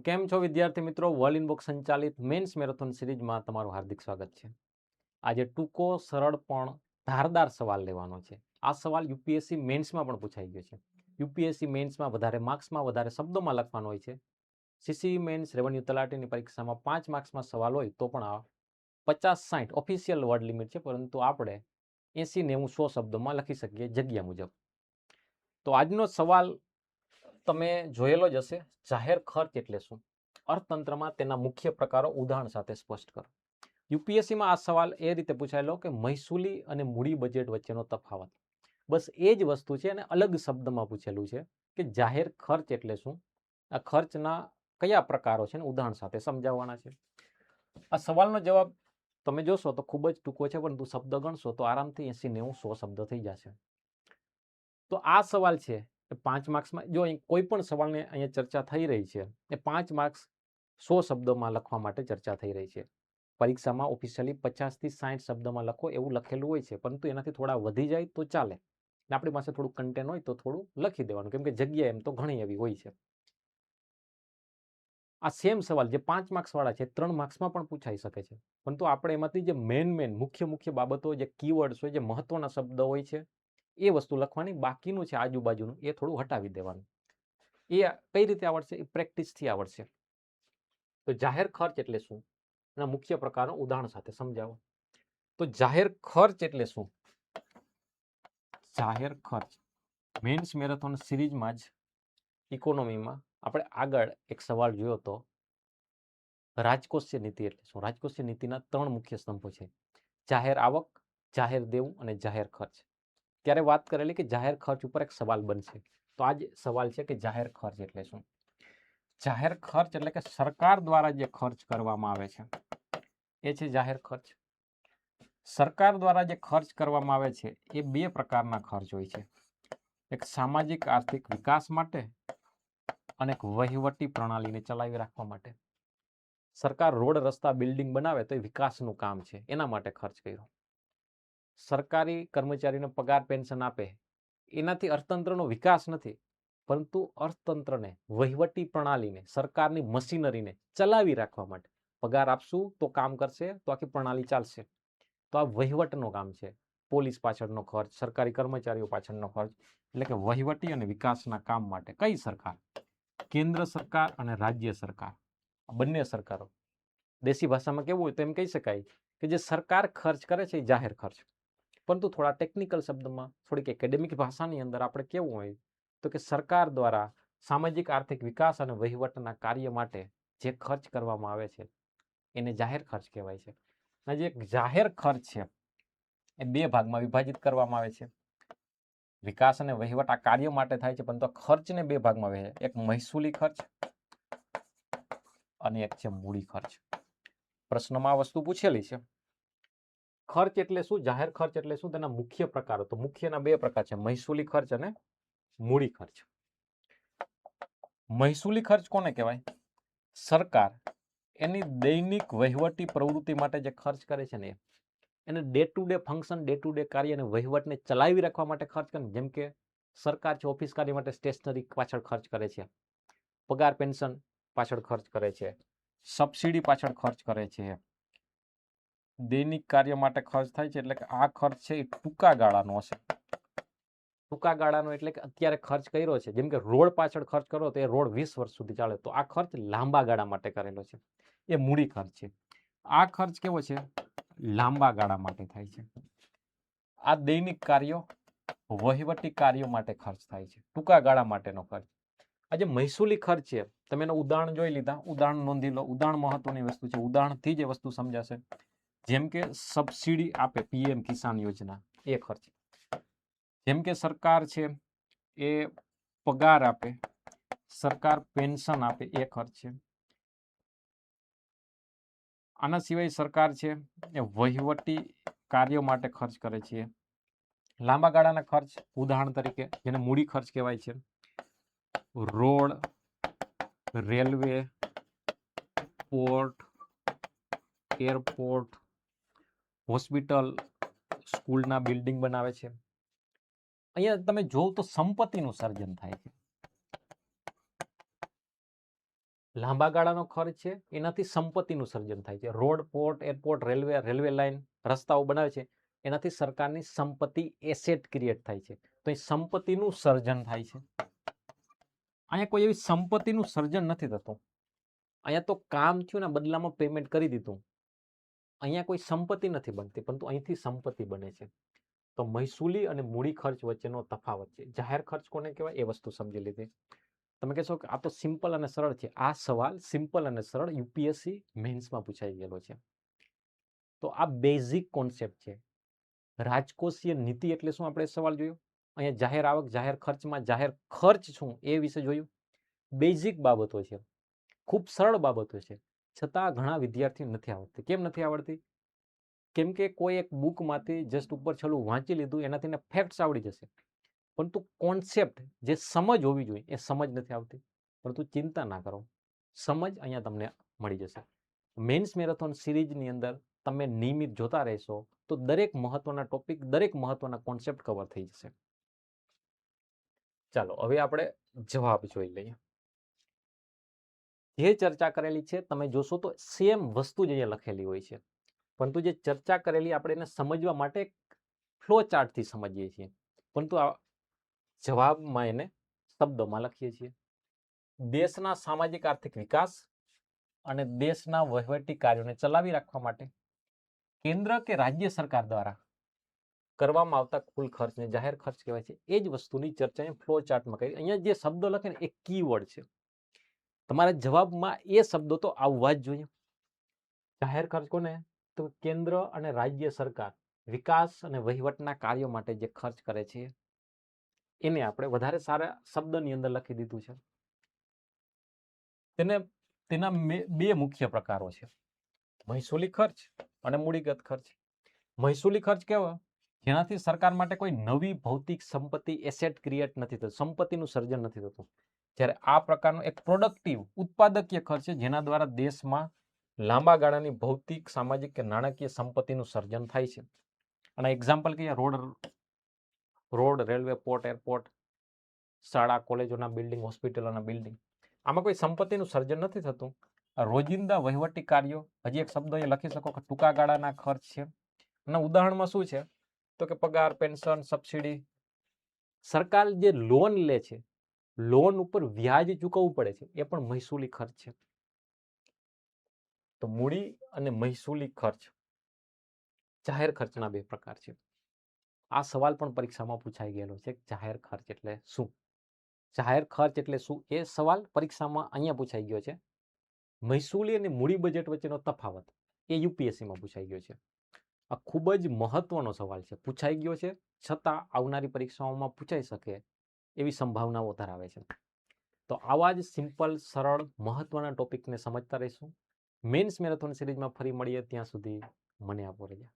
કેમ છો વિદ્યાર્થી મિત્રો? વર્લ્ડ ઇનબોક્સ સંચાલિત મેન્સ મેરેથોન સિરીઝમાં તમારું હાર્દિક સ્વાગત છે. આજે ટૂંકો, સરળ પણ ધારદાર સવાલ લેવાનો છે. આ સવાલ યુપીએસસી મેન્સમાં પણ પૂછાઈ ગયો છે. યુપીએસસી મેન્સમાં વધારે માર્ક્સમાં વધારે શબ્દોમાં લખવાનો હોય છે. સીસી મેન્સ રેવન્યુ તલાટીની પરીક્ષામાં 5 માર્ક્સમાં સવાલ હોય તો પણ આ 50-60 ઓફિશિયલ વર્ડ લિમિટ છે, પરંતુ આપણે 80-90-100 શબ્દોમાં લખી શકીએ જગ્યા મુજબ. તો આજનો સવાલ તમે જોયેલો જ હશે. જાહેર ખર્ચ એટલે શું? અર્થતંત્રમાં તેના મુખ્ય પ્રકારો ઉદાહરણ સાથે સ્પષ્ટ કરો. યુપીએસસીમાં આ સવાલ એ રીતે પૂછાયેલો કે મહેસૂલી અને મૂડી બજેટ વચ્ચેનો તફાવત. બસ એ જ વસ્તુ છે અને અલગ શબ્દમાં પૂછેલું છે કે જાહેર ખર્ચ એટલે શું, આ ખર્ચના કયા પ્રકારો છે ને ઉદાહરણ સાથે સમજાવવાના છે. આ સવાલનો જવાબ તમે જોશો તો ખૂબ જ ટૂંકો છે, પરંતુ શબ્દ ગણશો તો આરામથી 80-90-100 શબ્દ થઈ જશે. તો આ સવાલ છે એ 5 માર્ક્સમાં, જો કોઈ પણ સવાલને અહીંયા ચર્ચા થઈ રહી છે એ 5 માર્ક્સ 100 શબ્દોમાં લખવા માટે ચર્ચા થઈ રહી છે. પરીક્ષામાં ઓફિશિયલી 50-60 શબ્દમાં લખો એવું લખેલું હોય છે, પરંતુ એનાથી થોડા વધી જાય તો ચાલે. આપણી પાસે થોડું કન્ટેન્ટ હોય તો થોડું લખી દેવાનું, કેમ કે જગ્યા એમ તો ઘણી એવી હોય છે. આ સેમ સવાલ જે 5 માર્ક્સ વાળા છે 3 માર્ક્સમાં પણ પૂછાઈ શકે છે, પરંતુ આપણે એમાંથી જે મેન મુખ્ય બાબતો, જે કીવર્ડ્સ હોય, જે મહત્વના શબ્દ હોય છે એ વસ્તુ લખવાની. બાકીનું છે આજુબાજુનું એ થોડું હટાવી દેવાનું. એ કઈ રીતે આવડશે? એ પ્રેક્ટિસથી આવડશે. તો જાહેર ખર્ચ એટલે શું, એના મુખ્ય પ્રકારો ઉદાહરણ સાથે સમજાવો. તો જાહેર ખર્ચ એટલે શું? જાહેર ખર્ચ મેન્સ મેરેથોન સિરીઝમાં જ ઇકોનોમીમાં આપણે આગળ એક સવાલ જોયો હતો, રાજકોષીય નીતિ એટલે શું. રાજકોષીય નીતિના 3 મુખ્ય સ્તંભો છે: જાહેર આવક, જાહેર દેવું અને જાહેર ખર્ચ. ત્યારે વાત કરેલી કે જાહેર ખર્ચ ઉપર એક સવાલ બનશે. તો આ જ સવાલ છે કે જાહેર ખર્ચ એટલે શું. જાહેર ખર્ચ એટલે કે સરકાર દ્વારા જે ખર્ચ કરવામાં આવે છે એ છે જાહેર ખર્ચ. સરકાર દ્વારા જે ખર્ચ કરવામાં આવે છે એ 2 પ્રકારના ખર્ચ હોય છે: એક સામાજિક આર્થિક વિકાસ માટે અને એક વહીવટી પ્રણાલીને ચલાવી રાખવા માટે. સરકાર રોડ, રસ્તા, બિલ્ડિંગ બનાવે તો એ વિકાસનું કામ છે, એના માટે ખર્ચ કર્યો. સરકારી કર્મચારીને પગાર, પેન્શન આપે, એનાથી અર્થતંત્રનો વિકાસ નથી, પરંતુ અર્થતંત્રને, વહીવટી પ્રણાલીને, સરકારની મશીનરીને ચલાવી રાખવા માટે. પગાર આપશું તો કામ કરશે, તો આખી પ્રણાલી ચાલશે. તો આ વહીવટનું કામ છે. પોલીસ પાછળનો ખર્ચ, સરકારી કર્મચારીઓ પાછળનો ખર્ચ, એટલે કે વહીવટી અને વિકાસના કામ માટે. કઈ સરકાર? કેન્દ્ર સરકાર અને રાજ્ય સરકાર, બંને સરકારો. દેશી ભાષામાં કેવું હોય તો એમ કહી શકાય કે જે સરકાર ખર્ચ કરે છે એ જાહેર ખર્ચ. પરંતુ થોડા ટેકનિકલ શબ્દમાં, થોડીક એકેડેમિક ભાષાની અંદર આપણે કેવું હોય તો કે સરકાર દ્વારા સામાજિક આર્થિક વિકાસ અને વહીવટના કાર્ય માટે જે ખર્ચ કરવામાં આવે છે એને જાહેર ખર્ચ કહેવાય છે. અને જે જાહેર ખર્ચ છે એ 2 ભાગમાં વિભાજિત કરવામાં આવે છે. વિકાસ અને વહીવટ આ કાર્ય માટે થાય છે, પરંતુ ખર્ચને 2 ભાગમાં વહેંચે. એક મહેસૂલી ખર્ચ અને એક છે મૂડી ખર્ચ. પ્રશ્નમાં આ વસ્તુ પૂછેલી છે. ખર્ચ એટલે શું, જાહેર ખર્ચ એટલે શું, તેના મુખ્ય પ્રકારો. તો મુખ્યના 2 પ્રકાર છે: મહેસૂલી ખર્ચ અને મૂડી ખર્ચ. મહેસૂલી ખર્ચ કોને કહેવાય? સરકાર એની દૈનિક વહીવટી પ્રવૃત્તિ માટે જે ખર્ચ કરે છે ને એને day to day function, day to day કાર્ય અને વહીવટને ચલાવી રાખવા માટે ખર્ચ કરે. જેમ કે સરકાર છે ઓફિસ કાર્ય માટે સ્ટેશનરી પાછળ ખર્ચ કરે છે, પગાર પેન્શન પાછળ ખર્ચ કરે છે, સબસિડી પાછળ ખર્ચ કરે છે, દૈનિક કાર્ય માટે ખર્ચ થાય છે. એટલે કે આ ખર્ચ છે એ ટૂંકા ગાળાનો હશે. ટૂંકા ગાળાનો એટલે કે અત્યારે ખર્ચ કર્યો છે, જેમ કે રોડ પાછળ ખર્ચ કરો તો એ રોડ 20 વર્ષ સુધી ચાલે, તો આ ખર્ચ લાંબા ગાળા માટે કરેલો છે, એ મૂડી ખર્ચ છે. આ ખર્ચ કેવો છે? લાંબા ગાળા માટે થાય છે. આ દૈનિક કાર્યો, વહીવટી કાર્યો માટે ખર્ચ થાય છે, ટૂંકા ગાળા માટેનો ખર્ચ. આ જે મહેસૂલી ખર્ચ છે, તમે એનું ઉદાહરણ જોઈ લીધા, ઉદાહરણ નોંધી લો. ઉદાહરણ મહત્વની વસ્તુ છે, ઉદાહરણથી જ વસ્તુ સમજાશે. જેમ કે સબસિડી આપે, પીએમ કિસાન યોજના, એ ખર્ચ. જેમ કે સરકાર છે એ પગાર આપે, સરકાર પેન્શન આપે, એ ખર્ચ છે. આના સિવાય સરકાર છે એ વહીવટી કાર્યો માટે ખર્ચ કરે છે. લાંબા ગાળાના ખર્ચ, ઉદાહરણ તરીકે જેને મૂડી ખર્ચ કહેવાય છે: road, railway, port, airport, hospital, સ્કૂલના બિલ્ડિંગ બનાવે છે. અહીંયા તમે જોવ તો સંપત્તિનું સર્જન થાય છે. લાંબા ગાળાનો ખર્ચ છે એનાથી સંપત્તિનું સર્જન થાય છે. Road, port, airport, railway line, રસ્તાઓ બનાવે છે એનાથી સરકારની સંપત્તિ એસેટ ક્રિએટ થાય છે. તો એ સંપત્તિનું સર્જન થાય છે. અહીંયા કોઈ એવી સંપત્તિનું સર્જન નથી થતું. અહીંયા તો કામ થયું ને બદલામાં પેમેન્ટ કરી દીધું. અહીંયા કોઈ સંપત્તિ નથી બનતી, પરંતુ અહીંથી સંપત્તિ બને છે. તો મહેસૂલી અને મૂડી ખર્ચ વચ્ચેનો તફાવત છે. જાહેર ખર્ચ કોને કહેવાય એ વસ્તુ સમજી લીધી. તમે કહેશો કે આ તો સિમ્પલ અને સરળ છે. આ સવાલ સિમ્પલ અને સરળ યુપીએસસી મેન્સમાં પૂછાઈ ગયેલો છે. તો આ બેઝિક કોન્સેપ્ટ છે. રાજકોષીય નીતિ એટલે શું આપણે સવાલ જોયો. અહીંયા જાહેર આવક, જાહેર ખર્ચમાં જાહેર ખર્ચ શું એ વિશે જોયું. બેઝિક બાબતો છે, ખૂબ સરળ બાબતો છે, છતાં ઘણા વિદ્યાર્થીઓ નથી આવડતી. કેમ નથી આવડતી? કેમ કે કોઈ એક બુકમાંથી જસ્ટ ઉપર છેલ્લું વાંચી લીધું એનાથી ફેક્ટ્સ આવડી જશે, પરંતુ કોન્સેપ્ટ જે સમજ હોવી જોઈએ એ સમજ નથી આવતી. પરંતુ ચિંતા ના કરો, સમજ અહીંયા તમને મળી જશે. મેન્સ મેરેથોન સિરીઝની અંદર તમે નિયમિત જોતા રહેશો તો દરેક મહત્વના ટોપિક, દરેક મહત્વના કોન્સેપ્ટ કવર થઈ જશે. ચાલો હવે આપણે જવાબ જોઈ લઈએ. જે ચર્ચા કરેલી છે તમે જોશો તો સેમ વસ્તુ જ અહીંયા લખેલી હોય છે, પરંતુ જે ચર્ચા કરેલી આપણે એને સમજવા માટે ફ્લો ચાર્ટથી સમજીએ છીએ, પરંતુ આ જવાબમાં એને શબ્દોમાં લખીએ છીએ. દેશના સામાજિક આર્થિક વિકાસ અને દેશના વહીવટી કાર્યોને ચલાવી રાખવા માટે કેન્દ્ર કે રાજ્ય સરકાર દ્વારા કરવામાં આવતા કુલ ખર્ચને જાહેર ખર્ચ કહેવાય છે. એ જ વસ્તુની ચર્ચા ફ્લો ચાર્ટમાં કરી. અહીંયા જે શબ્દો લખે ને એ કીવર્ડ છે. તમારા જવાબમાં એ શબ્દો તો આવવા જ જોઈએ. જાહેર ખર્ચ કોને? તો કેન્દ્ર અને રાજ્ય સરકાર વિકાસ અને વહીવટના કાર્યો માટે જે ખર્ચ કરે છે એને આપણે વધારે સારા શબ્દની અંદર લખી દીધું છે. તેના બે મુખ્ય પ્રકારો છે, મહેસૂલી ખર્ચ અને મૂડીગત ખર્ચ. મહેસૂલી ખર્ચ કેવો? જેનાથી સરકાર માટે કોઈ નવી ભૌતિક સંપત્તિ એસેટ ક્રિએટ નથી થતું, સંપત્તિનું સર્જન નથી થતું. જ્યારે આ પ્રકારનો એક પ્રોડક્ટિવ ઉત્પાદકીય ખર્ચ છે જેના દ્વારા દેશમાં લાંબા ગાળાની ભૌતિક, સામાજિક કે નાણાકીય સંપત્તિનું સર્જન થાય છે. અને એક્ઝામ્પલ કહીએ, રોડ, રેલવે, પોર્ટ, એરપોર્ટ, શાળા, કોલેજોના બિલ્ડિંગ, હોસ્પિટલોના બિલ્ડિંગ, આમાં કોઈ સંપત્તિનું સર્જન નથી થતું. રોજિંદા વહીવટી કાર્યો, હજી એક શબ્દ એ લખી શકો કે ટૂંકા ગાળાના ખર્ચ છે. અને ઉદાહરણમાં શું છે તો કે પગાર, પેન્શન, સબસિડી. સરકાર જે લોન લે છે, લોન ઉપર વ્યાજ ચૂકવવું પડે છે, એ પણ મહેસૂલી ખર્ચ છે. તો મૂડી અને મહેસૂલી ખર્ચ જાહેર ખર્ચના બે પ્રકાર છે. આ સવાલ પણ પરીક્ષામાં પૂછાઈ ગયેલો છે. જાહેર ખર્ચ એટલે શું? જાહેર ખર્ચ એટલે શું એ સવાલ પરીક્ષામાં અહીંયા પૂછાઈ ગયો છે. મહેસૂલી અને મૂડી બજેટ વચ્ચેનો તફાવત એ યુપીએસસીમાં પૂછાઈ ગયો છે. આ ખૂબ જ મહત્વનો સવાલ છે, પૂછાઈ ગયો છે, છતાં આવનારી પરીક્ષાઓમાં પૂછાઈ શકે એવી સંભાવનાઓ ધરાવે છે. તો આવા જ સિમ્પલ, સરળ, મહત્વના ટોપિકને સમજતા રહીશું. મેન્સ મેરેથોન સિરીઝમાં ફરી મળીએ, ત્યાં સુધી મને આપો રજા.